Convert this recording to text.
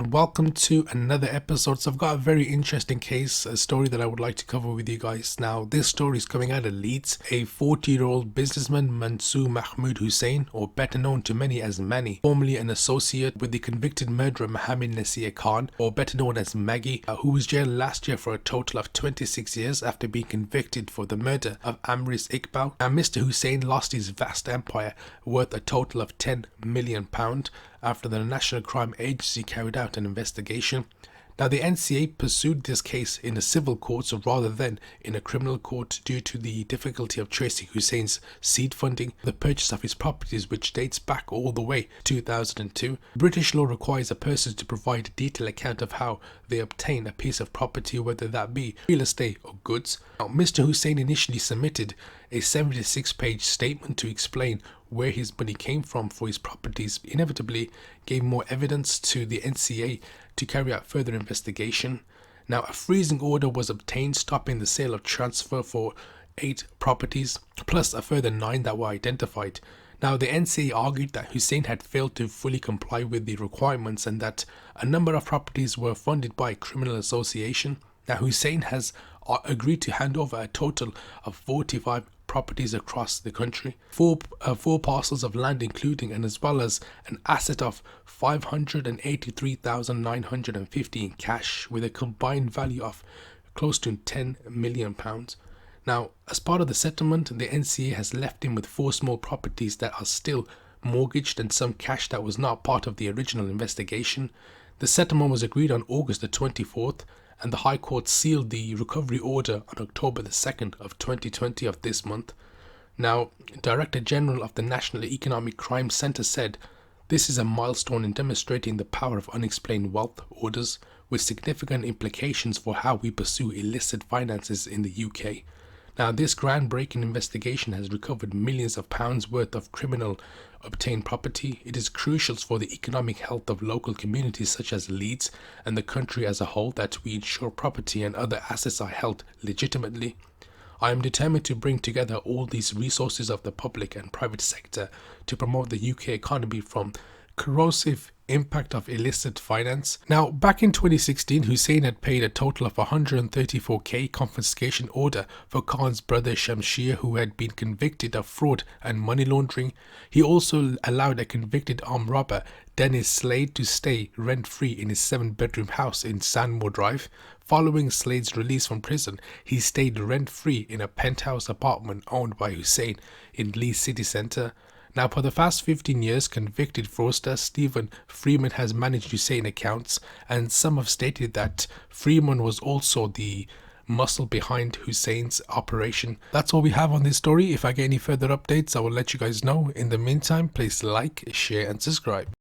and welcome to another episode. So I've got a very interesting case, a story that I would like to cover with you guys. Now, this story is coming out of Leeds. A 40-year-old businessman, Mansoor Mahmood Hussain, or better known to many as Manny, formerly an associate with the convicted murderer Mohammed Nasir Khan, or better known as Maggie, who was jailed last year for a total of 26 years after being convicted for the murder of Amris Iqbal. Now, Mr. Hussain lost his vast empire worth a total of £10 million after the National Crime Agency carried out an investigation. Now, the NCA pursued this case in a civil court rather than in a criminal court due to the difficulty of tracing Hussein's seed funding, the purchase of his properties, which dates back all the way to 2002. British law requires a person to provide a detailed account of how they obtain a piece of property, whether that be real estate or goods. Now, Mr. Hussain initially submitted a 76-page statement to explain where his money came from for his properties, inevitably gave more evidence to the NCA to carry out further investigation. Now, a freezing order was obtained stopping the sale of transfer for 8 properties, plus a further 9 that were identified. Now, the NCA argued that Hussain had failed to fully comply with the requirements and that a number of properties were funded by criminal association. Now, Hussain has agreed to hand over a total of 45 properties across the country, four parcels of land including, and as well as an asset of 583,950 in cash with a combined value of close to £10 million. Now, as part of the settlement, the NCA has left him with 4 small properties that are still mortgaged and some cash that was not part of the original investigation. The settlement was agreed on August the 24th, and the High Court sealed the recovery order on October the 2nd of 2020 of this month. Now, Director General of the National Economic Crime Centre said, "This is a milestone in demonstrating the power of unexplained wealth orders with significant implications for how we pursue illicit finances in the UK." Now, this groundbreaking investigation has recovered millions of pounds worth of criminal obtained property. It is crucial for the economic health of local communities such as Leeds and the country as a whole that we ensure property and other assets are held legitimately. I am determined to bring together all these resources of the public and private sector to promote the UK economy from corrosive impact of illicit finance. Now, back in 2016, Hussain had paid a total of 134k confiscation order for Khan's brother Shamshir, who had been convicted of fraud and money laundering. He also allowed a convicted armed robber, Dennis Slade, to stay rent-free in his 7-bedroom house in Sandmoor Drive. Following Slade's release from prison, he stayed rent-free in a penthouse apartment owned by Hussain in Leeds city centre. Now, for the past 15 years, convicted fraudster Stephen Freeman has managed Hussain accounts, and some have stated that Freeman was also the muscle behind Hussain's operation. That's all we have on this story. If I get any further updates, I will let you guys know. In the meantime, please like, share and subscribe.